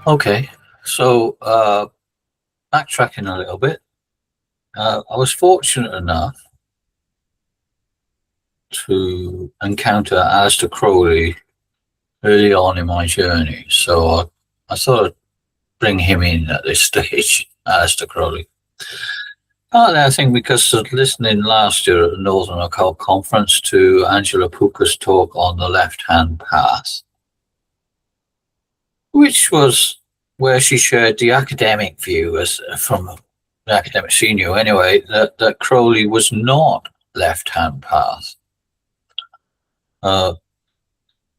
Okay, so backtracking a little bit, I was fortunate enough to encounter Aleister Crowley early on in my journey. So I thought I'd bring him in at this stage, Aleister Crowley. Partly, I think, because of listening last year at the Northern Occult Conference to Angela Puka's talk on the left-hand path, which was where she shared the academic view, as from the academic senior anyway, that Crowley was not left-hand path. Uh,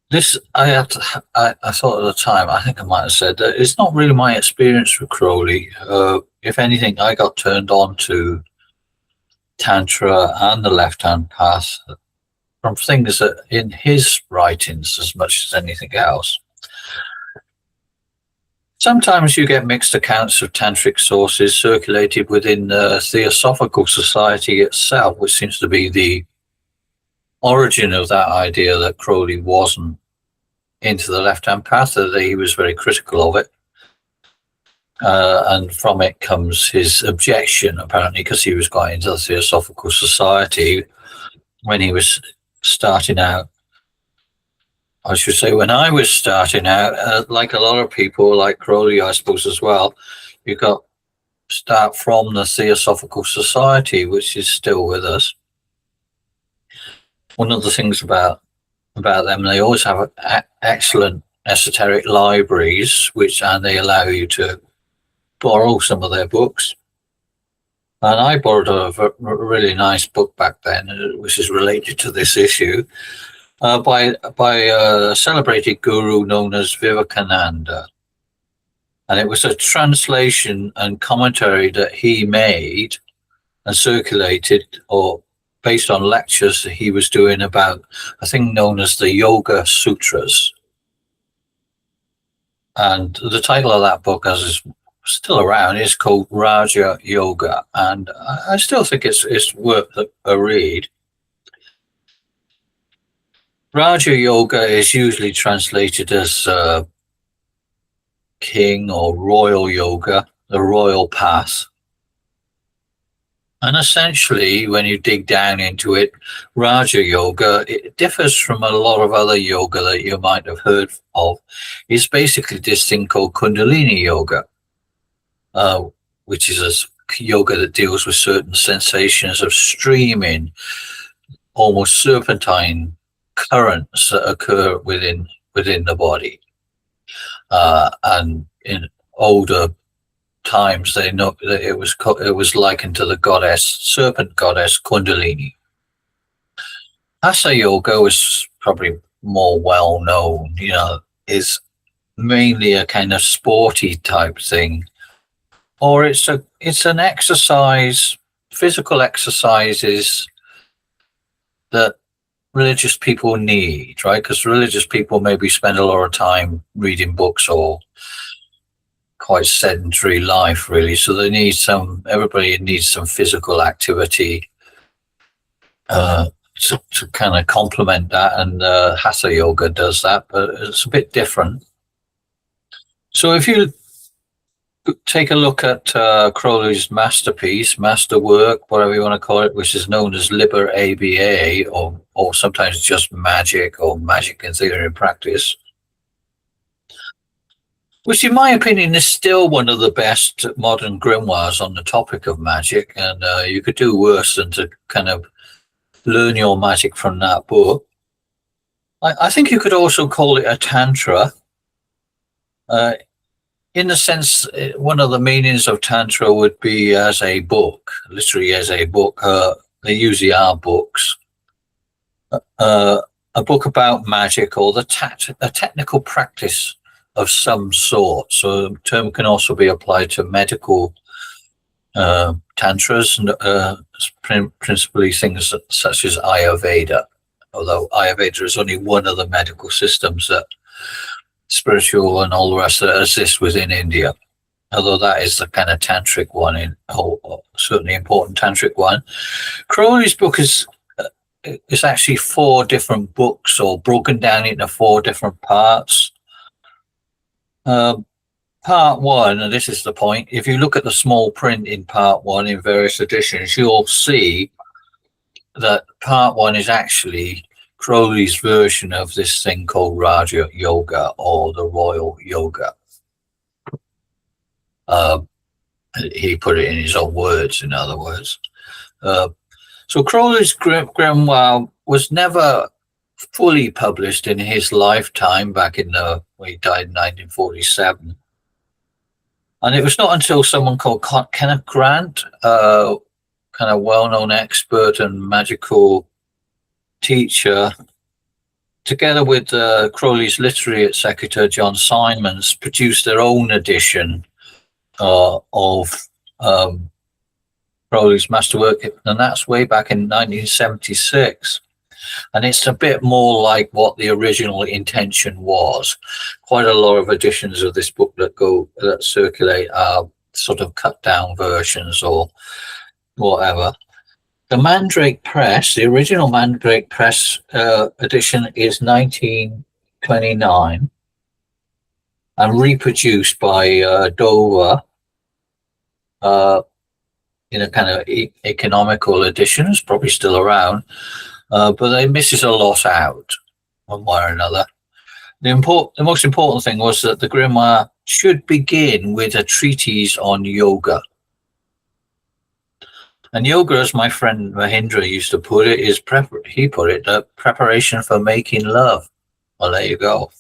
this I thought at the time, I think I might have said that it's not really my experience with Crowley. If anything, I got turned on to Tantra and the left-hand path from things that in his writings as much as anything else. Sometimes you get mixed accounts of tantric sources circulated within the Theosophical Society itself, which seems to be the origin of that idea that Crowley wasn't into the left-hand path, that he was very critical of it. And from it comes his objection, apparently, because he was quite into the Theosophical Society when he was starting out. I should say, when I was starting out, like a lot of people, like Crowley, I suppose, as well, you got start from the Theosophical Society, which is still with us. One of the things about them, they always have excellent esoteric libraries, and they allow you to borrow some of their books. And I borrowed a really nice book back then, which is related to this issue, by a celebrated guru known as Vivekananda. And it was a translation and commentary that he made and circulated, or based on lectures that he was doing about a thing known as the Yoga Sutras. And the title of that book, as is still around, is called Raja Yoga. And I still think it's worth a read. Raja Yoga is usually translated as king or royal yoga, the royal path. And essentially, when you dig down into it, Raja Yoga, it differs from a lot of other yoga that you might have heard of. It's basically this thing called Kundalini Yoga, which is a yoga that deals with certain sensations of streaming, almost serpentine currents that occur within the body. And in older times, they know that it was likened to the serpent goddess Kundalini. Hatha yoga was probably more well known. Is mainly a kind of sporty type thing, or it's an exercise, physical exercises that religious people need, right? Because religious people maybe spend a lot of time reading books or quite sedentary life, really. So they need everybody needs some physical activity to kind of complement that. And Hatha Yoga does that, but it's a bit different. So if you take a look at Crowley's masterwork, whatever you want to call it, which is known as Liber ABA, or sometimes just Magic, or Magic in Theory and Practice, which in my opinion is still one of the best modern grimoires on the topic of magic. And you could do worse than to kind of learn your magic from that book. I think you could also call it a Tantra. In the sense, one of the meanings of Tantra would be as a book, literally as a book. They usually are books. A book about magic, or a technical practice of some sort. So the term can also be applied to medical tantras, and principally things such as Ayurveda, although Ayurveda is only one of the medical systems that spiritual and all the rest that exists within India, although that is the kind of tantric one, certainly important tantric one. Crowley's book is actually 4 different books, or broken down into 4 different parts. Part part one, and this is the point, if you look at the small print in part one in various editions, you'll see that part one is actually Crowley's version of this thing called Raja Yoga, or the Royal Yoga. He put it in his own words, in other words. So Crowley's grimoire was never fully published in his lifetime back in when he died in 1947. And it was not until someone called Kenneth Grant, kind of well-known expert and magical teacher, together with Crowley's literary secretary John Simons, produced their own edition of Crowley's masterwork, and that's way back in 1976. And it's a bit more like what the original intention was. Quite a lot of editions of this book that circulate are sort of cut down versions or whatever. The Mandrake Press, the original Mandrake Press edition, is 1929 and reproduced by Dover in a kind of economical edition. It's probably still around, but it misses a lot out one way or another. The most important thing was that the grimoire should begin with a treatise on yoga. And yoga, as my friend Mahindra used to put it, is preparation for making love. Well, there you go.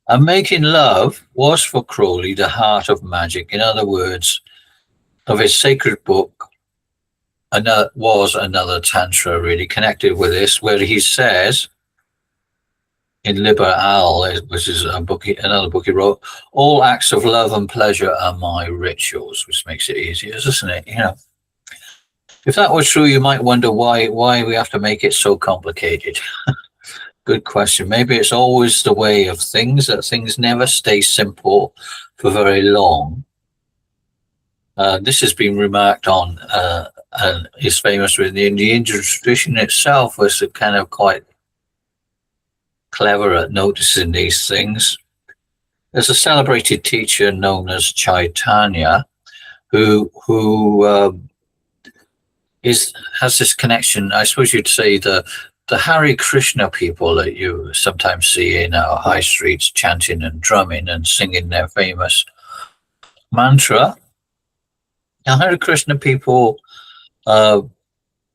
And making love was for Crowley the heart of magic. In other words, of his sacred book, was another Tantra really connected with this, where he says in Liber Al, which is another book he wrote, all acts of love and pleasure are my rituals, which makes it easier, doesn't it? You know, if that was true, you might wonder why we have to make it so complicated. Good question. Maybe it's always the way of things, that things never stay simple for very long. This has been remarked on and is famous within the Indian tradition itself, was kind of quite clever at noticing these things. There's a celebrated teacher known as Chaitanya who has this connection. I suppose you'd say the Hare Krishna people that you sometimes see in our high streets chanting and drumming and singing their famous mantra. Now, Hare Krishna people,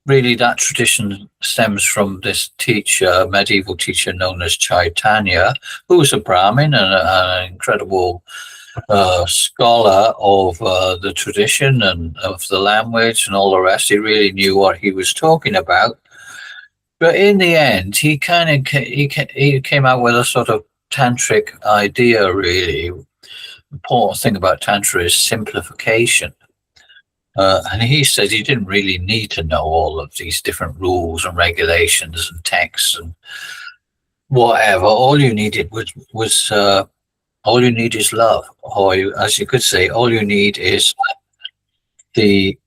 really that tradition stems from this teacher, medieval teacher known as Chaitanya, who was a Brahmin and an incredible scholar of the tradition and of the language and all the rest. He really knew what he was talking about. But in the end, he came out with a sort of tantric idea, really. The important thing about Tantra is simplification. And he said he didn't really need to know all of these different rules and regulations and texts and whatever. All you needed was all you need is love, or as you could say, all you need is the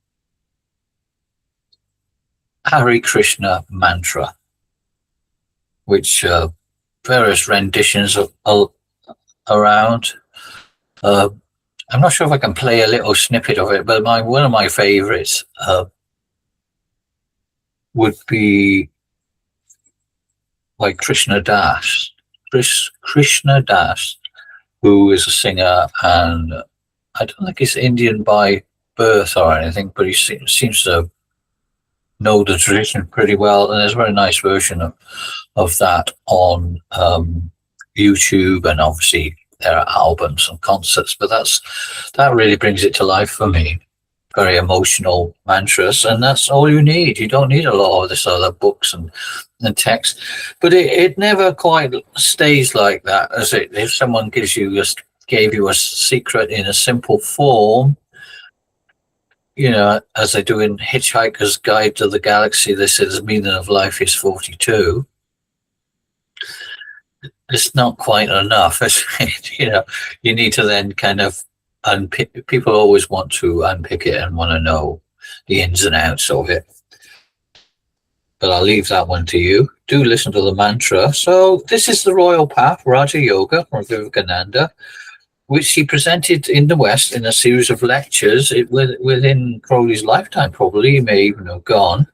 Hare Krishna mantra, which various renditions around. I'm not sure if I can play a little snippet of it, but one of my favorites would be by Krishna Das, who is a singer, and I don't think he's Indian by birth or anything, but he seems to know the tradition pretty well, and there's a very nice version of that on YouTube, and obviously there are albums and concerts, but that really brings it to life for me. Very emotional mantras, and that's all you need. You don't need a lot of this other books and text, but it never quite stays like that, as it. If someone gave you a secret in a simple form, you know, as they do in Hitchhiker's Guide to the Galaxy, they say the meaning of life is 42. It's not quite enough. You know, you need to then kind of unpick. People always want to unpick it and want to know the ins and outs of it. But I'll leave that one to you. Do listen to the mantra. So this is the Royal Path, Raja Yoga from Vivekananda. which he presented in the West in a series of lectures within Crowley's lifetime, probably. He may even have gone,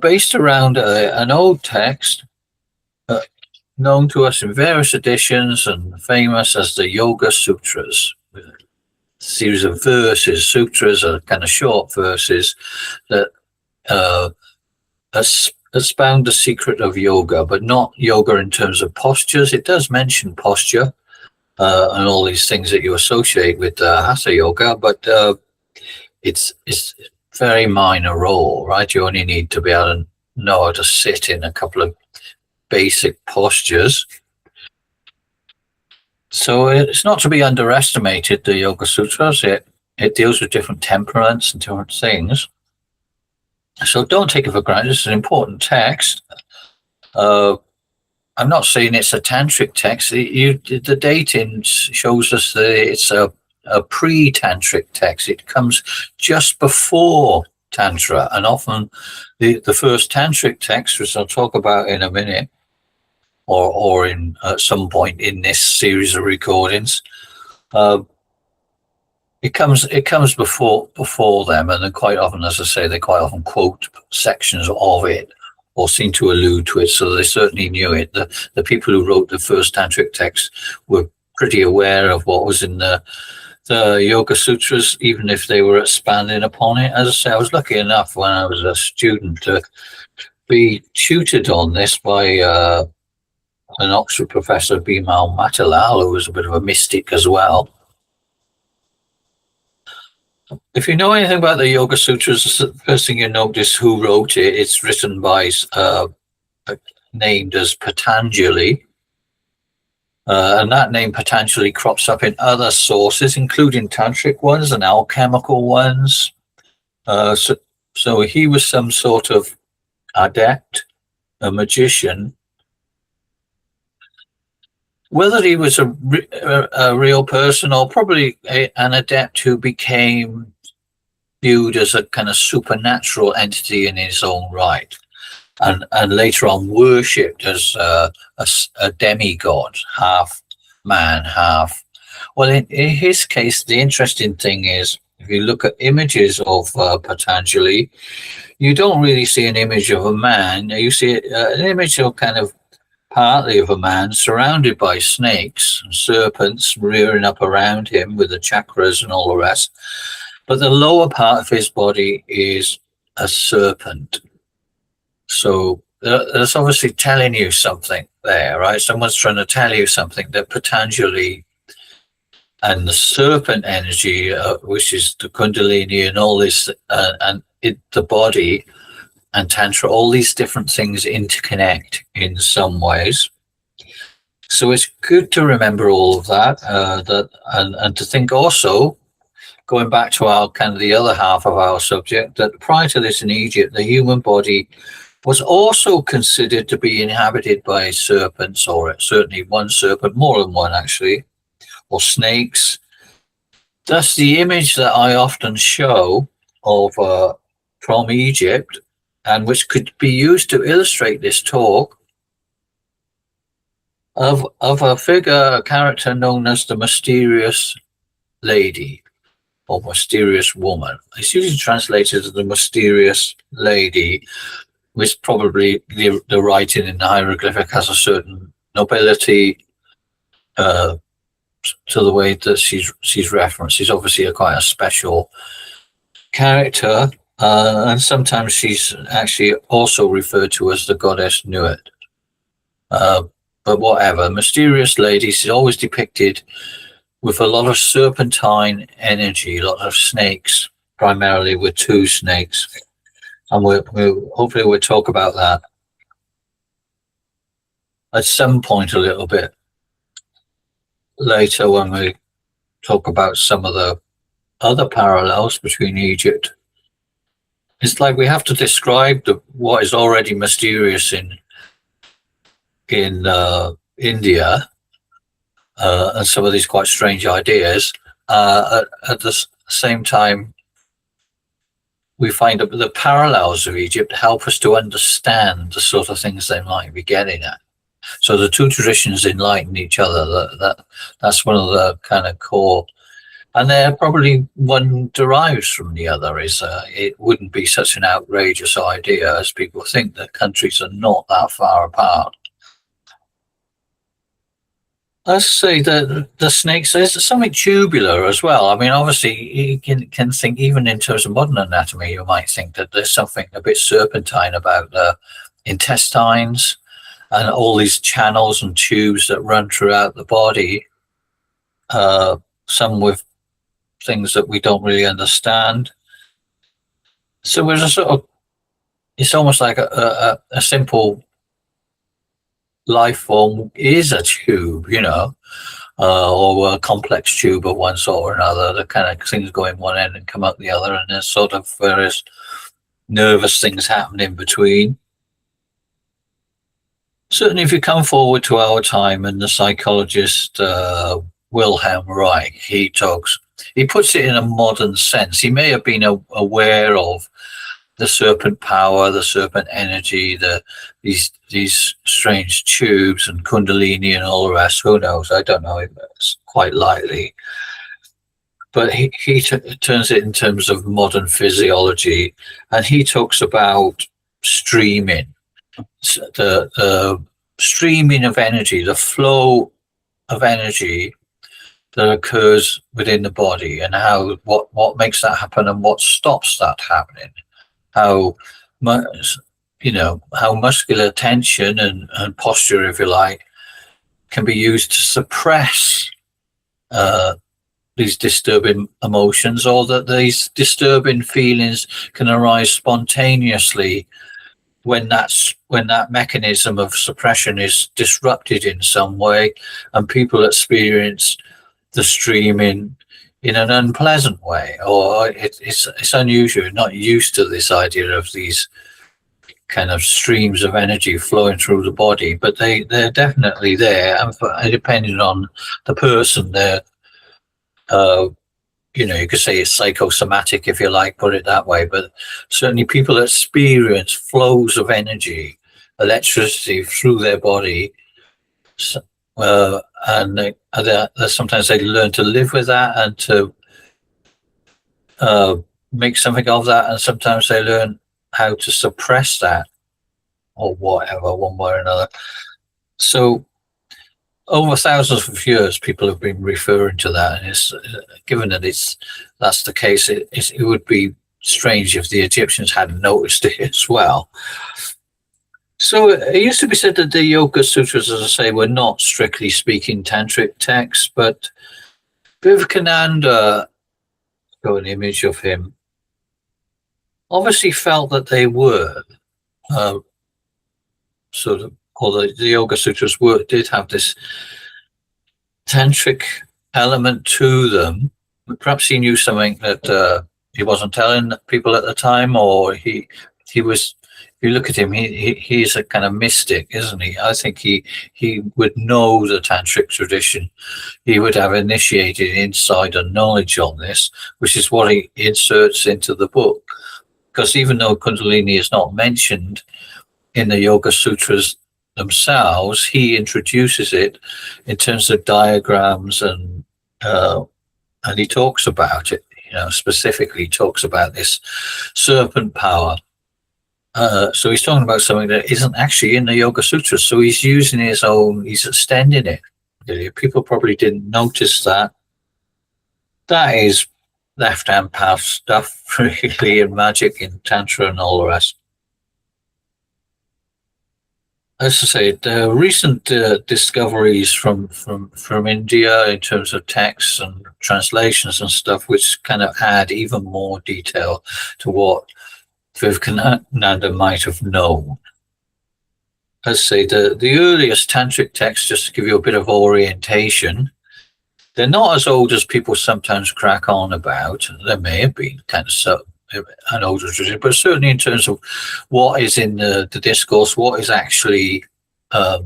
based around an old text uh, known to us in various editions and famous as the Yoga Sutras. A series of verses. Sutras are kind of short verses that expound the secret of yoga, but not yoga in terms of postures. It does mention posture and all these things that you associate with hatha yoga, but it's very minor role, right? You only need to be able to know how to sit in a couple of basic postures. So it's not to be underestimated, the Yoga Sutras. It deals with different temperaments and different things. So don't take it for granted. It's an important text. I'm not saying it's a tantric text. The dating shows us that it's a pre-tantric text. It comes just before Tantra, and often the first tantric text, which I'll talk about in a minute, or in at some point in this series of recordings, it comes before them, and then quite often, as I say, they quite often quote sections of it or seem to allude to it. So they certainly knew it. The people who wrote the first tantric text were pretty aware of what was in the Yoga Sutras, even if they were expanding upon it. As I say, I was lucky enough when I was a student to be tutored on this by an Oxford professor, Bimal Matilal, who was a bit of a mystic as well. If you know anything about the Yoga Sutras, the first thing you notice who wrote it. It's written by named as Patanjali, and that name Patanjali crops up in other sources, including tantric ones and alchemical ones. So he was some sort of adept, a magician. Whether he was a real person or probably an adept who became viewed as a kind of supernatural entity in his own right, and later on worshipped as a demigod, half man, half. Well, in his case, the interesting thing is, if you look at images of Patanjali, you don't really see an image of a man. You see an image of kind of partly of a man surrounded by snakes and serpents rearing up around him with the chakras and all the rest. But the lower part of his body is a serpent. So that's obviously telling you something there, right? Someone's trying to tell you something, that Patanjali and the serpent energy, which is the Kundalini and all this, the body and Tantra, all these different things interconnect in some ways. So it's good to remember all of that, and to think also, going back to our kind of the other half of our subject, that prior to this in Egypt, the human body was also considered to be inhabited by serpents, or certainly one serpent, more than one actually, or snakes. Thus, the image that I often show of from Egypt, and which could be used to illustrate this talk, of a figure, a character known as the mysterious lady or mysterious woman. It's usually translated as the mysterious lady, which probably the writing in the hieroglyphic has a certain nobility to the way that she's referenced. She's obviously quite a special character. And sometimes she's actually also referred to as the goddess Nuit. But whatever, mysterious lady, she's always depicted with a lot of serpentine energy, a lot of snakes, primarily with two snakes. And hopefully we'll talk about that at some point a little bit later when we talk about some of the other parallels between Egypt. It's like we have to describe what is already mysterious in India, and some of these quite strange ideas. At the same time, we find that the parallels of Egypt help us to understand the sort of things they might be getting at. So the two traditions enlighten each other. That's one of the kind of core, and they're probably one derives from the other. Is it wouldn't be such an outrageous idea as people think that countries are not that far apart. Let's say that the snakes, there's something tubular as well. I mean, obviously, you can think, even in terms of modern anatomy, you might think that there's something a bit serpentine about the intestines and all these channels and tubes that run throughout the body, some with things that we don't really understand. So there's a sort of, it's almost like a simple life form is a tube, or a complex tube of one sort or another. The kind of things go in one end and come out the other, and there's sort of various nervous things happen in between. Certainly, if you come forward to our time, and the psychologist Wilhelm Reich, he puts it in a modern sense. He may have been aware of the serpent power, the serpent energy, these strange tubes and kundalini and all the rest. Who knows? I don't know. It's quite likely. But he turns it in terms of modern physiology, and he talks about streaming, the streaming of energy, the flow of energy that occurs within the body, and what makes that happen and what stops that happening. How much, how muscular tension and posture, if you like, can be used to suppress these disturbing emotions, or that these disturbing feelings can arise spontaneously when that mechanism of suppression is disrupted in some way, and people experience the streaming in an unpleasant way, or it's unusual. You're not used to this idea of these kind of streams of energy flowing through the body, but they're definitely there, and depending on the person, they're you could say it's psychosomatic, if you like, put it that way. But certainly people experience flows of energy, electricity through their body, and sometimes they learn to live with that and to make something of that, and sometimes they learn how to suppress that, or whatever, one way or another. So over thousands of years, people have been referring to that, and it's given that that's the case. It would be strange if the Egyptians hadn't noticed it as well. So it used to be said that the Yoga Sutras, as I say, were not strictly speaking tantric texts, but Vivekananda, got an image of him, obviously felt that they were sort of, or the Yoga Sutras did have this tantric element to them. Perhaps he knew something that he wasn't telling people at the time, or he was. If you look at him, he's a kind of mystic, isn't he? I think he would know the tantric tradition. He would have initiated insider knowledge on this, which is what he inserts into the book. Because even though Kundalini is not mentioned in the Yoga Sutras themselves, he introduces it in terms of diagrams, and he talks about it. Specifically talks about this serpent power. So he's talking about something that isn't actually in the Yoga Sutras. So he's using his own. He's extending it. People probably didn't notice that. That is left-hand path stuff, really, in magic, in Tantra, and all the rest. As I say, the recent discoveries from India in terms of texts and translations and stuff, which kind of add even more detail to what Vivekananda might have known. As I say, the earliest tantric texts, just to give you a bit of orientation, they're not as old as people sometimes crack on about. There may have been kind of an older tradition, but certainly in terms of what is in the discourse, what is actually there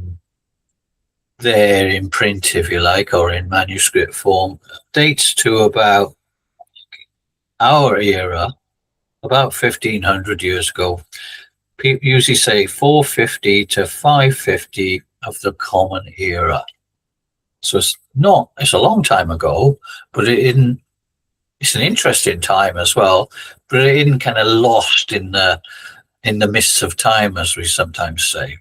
in print, if you like, or in manuscript form, dates to about our era, about 1500 years ago. People usually say 450 to 550 of the Common Era. So it's a long time ago, but it's an interesting time as well, but it isn't kind of lost in the mists of time, as we sometimes say.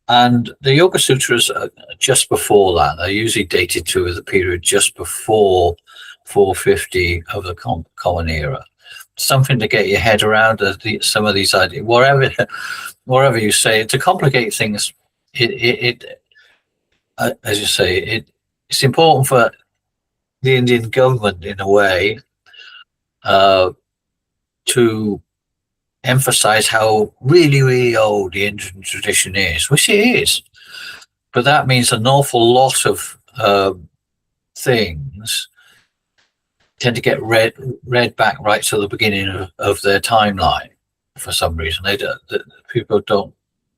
And the Yoga Sutras are just before that. They're usually dated to the period just before 450 of the Common Era. Something to get your head around some of these ideas. Wherever you say, to complicate things, as you say, it's important for the Indian government, in a way, to emphasize how really, really old the Indian tradition is, which it is. But that means an awful lot of things tend to get read back right to the beginning of their timeline for some reason. People don't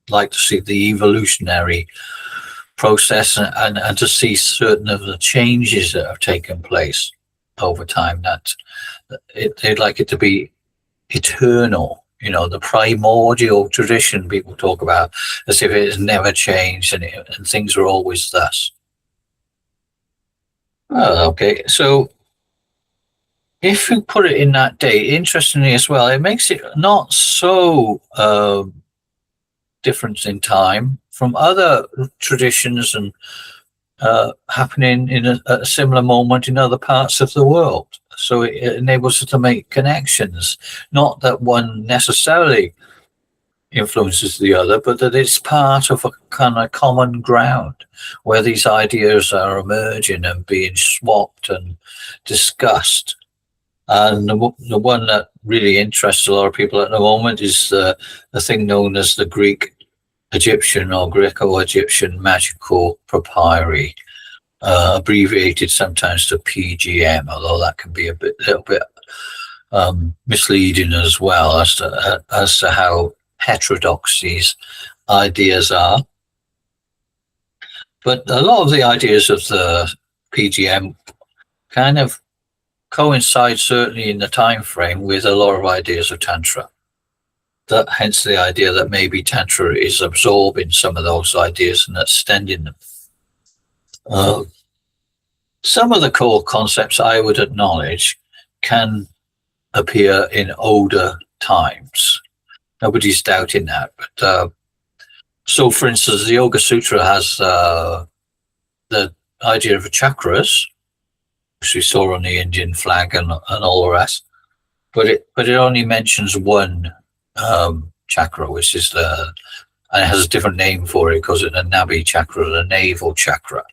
like to see the evolutionary process and to see certain of the changes that have taken place over time. That they'd like it to be eternal. The primordial tradition people talk about, as if it has never changed and things are always thus. Okay, so if you put it in that date, interestingly as well, it makes it not so different in time from other traditions and happening in a similar moment in other parts of the world. So it enables us to make connections, not that one necessarily influences the other, but that it's part of a kind of common ground where these ideas are emerging and being swapped and discussed. And the one that really interests a lot of people at the moment is the thing known as the Greek Egyptian or Greco-Egyptian magical papyri, abbreviated sometimes to PGM, although that can be a little bit misleading as well as to how heterodox these ideas are. But a lot of the ideas of the PGM kind of coincide, certainly in the time frame, with a lot of ideas of Tantra. Hence the idea that maybe Tantra is absorbing some of those ideas and extending them. Some of the core concepts I would acknowledge can appear in older times. Nobody's doubting that. But so, for instance, the Yoga Sutra has the idea of chakras, which we saw on the Indian flag and all the rest. But it only mentions one chakra, which is and it has a different name for it. It calls it the Nabi chakra, the navel chakra.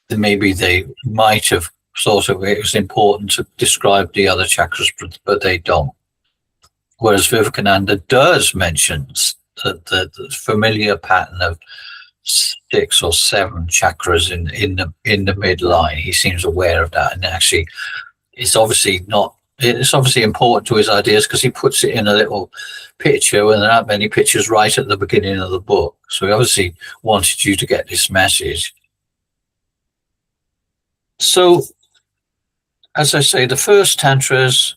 Maybe they might have thought of it was important to describe the other chakras, but they don't. Whereas Vivekananda does mention the familiar pattern of 6 or 7 chakras in the midline. He seems aware of that, and actually, it's obviously important to his ideas because he puts it in a little picture when there aren't many pictures right at the beginning of the book. So he obviously wanted you to get this message. So, as I say, the first tantras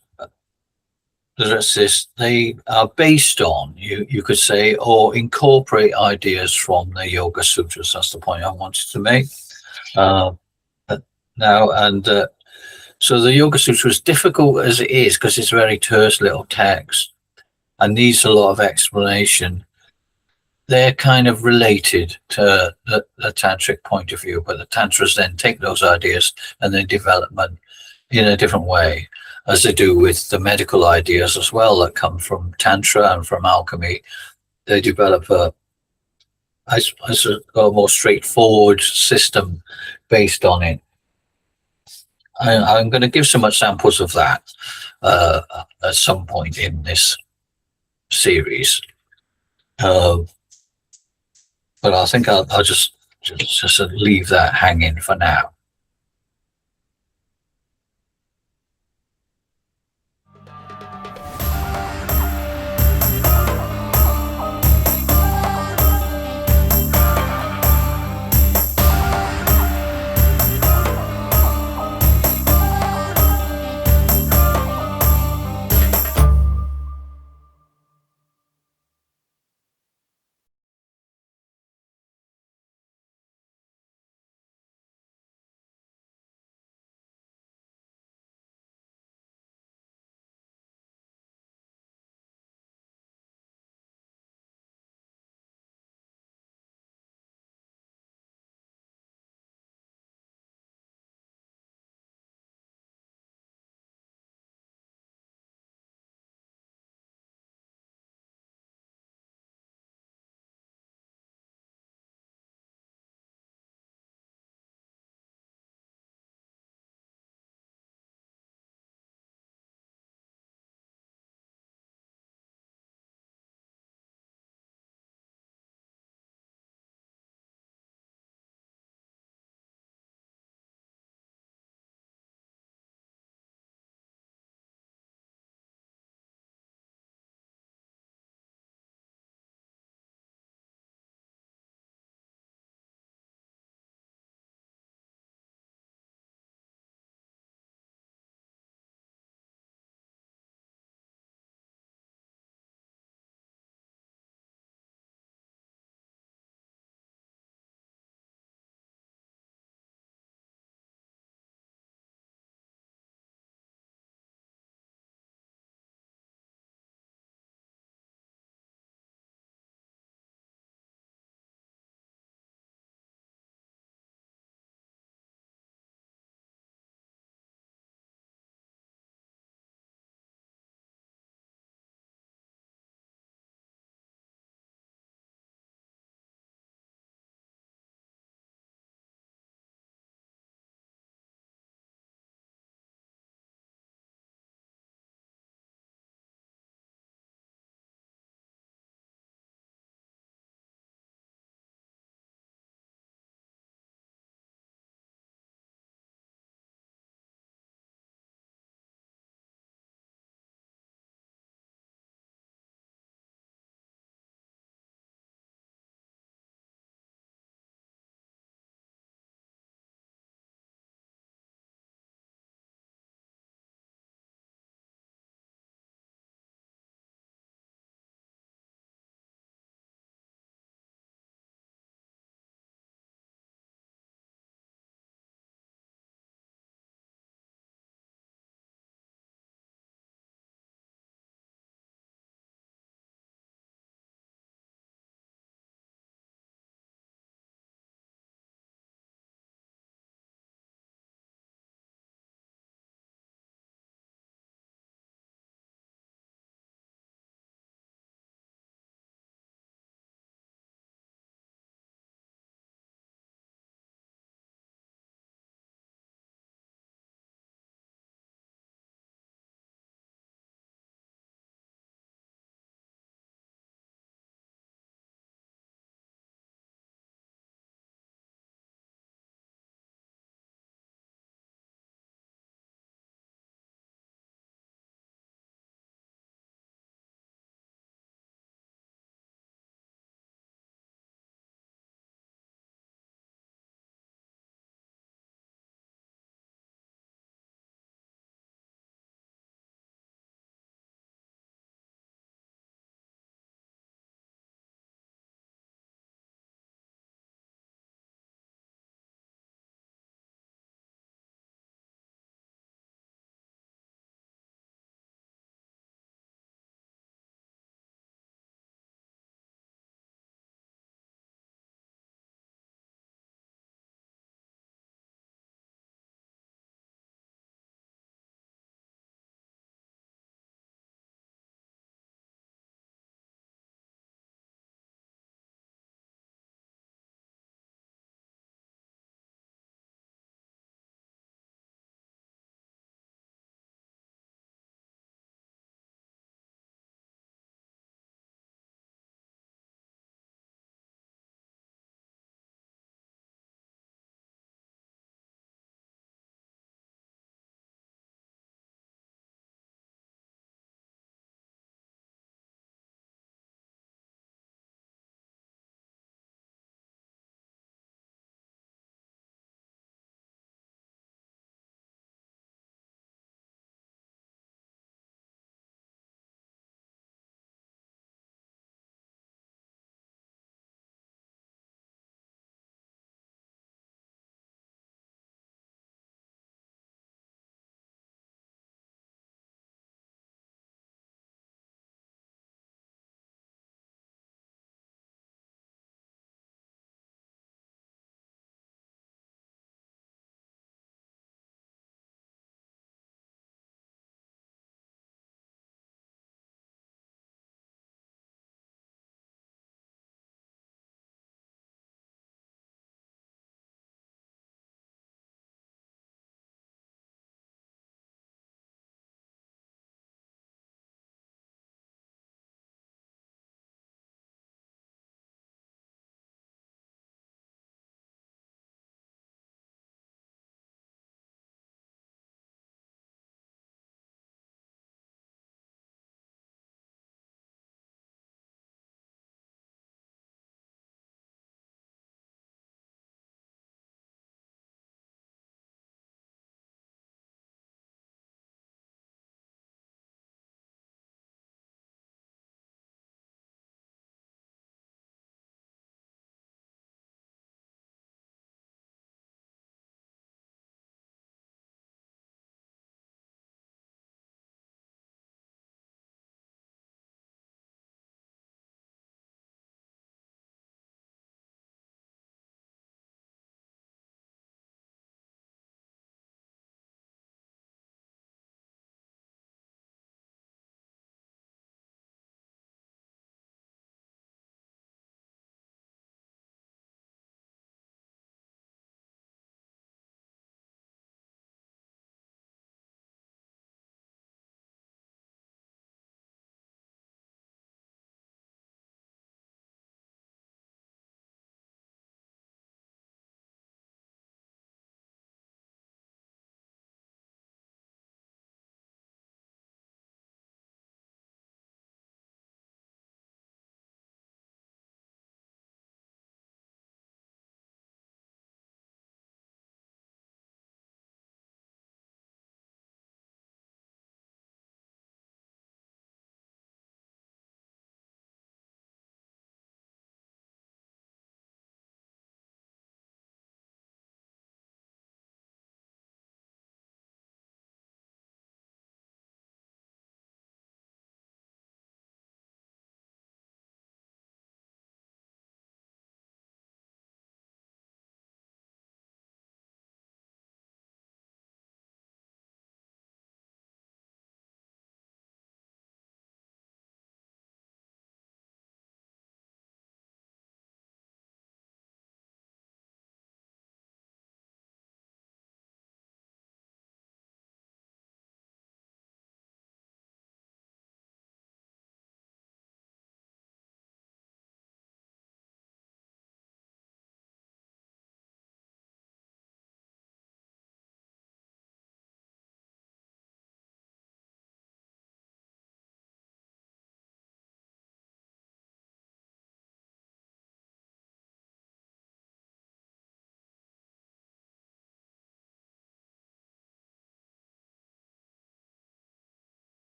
that exist, they are based on, you could say, or incorporate ideas from the Yoga Sutras. That's the point I wanted to make. So the Yoga Sutra, as difficult as it is, because it's a very terse little text and needs a lot of explanation, they're kind of related to the tantric point of view, but the tantras then take those ideas and they develop them in a different way, as they do with the medical ideas as well that come from tantra and from alchemy. They develop a more straightforward system based on it. I'm going to give some examples of that at some point in this series. But I think I'll just leave that hanging for now.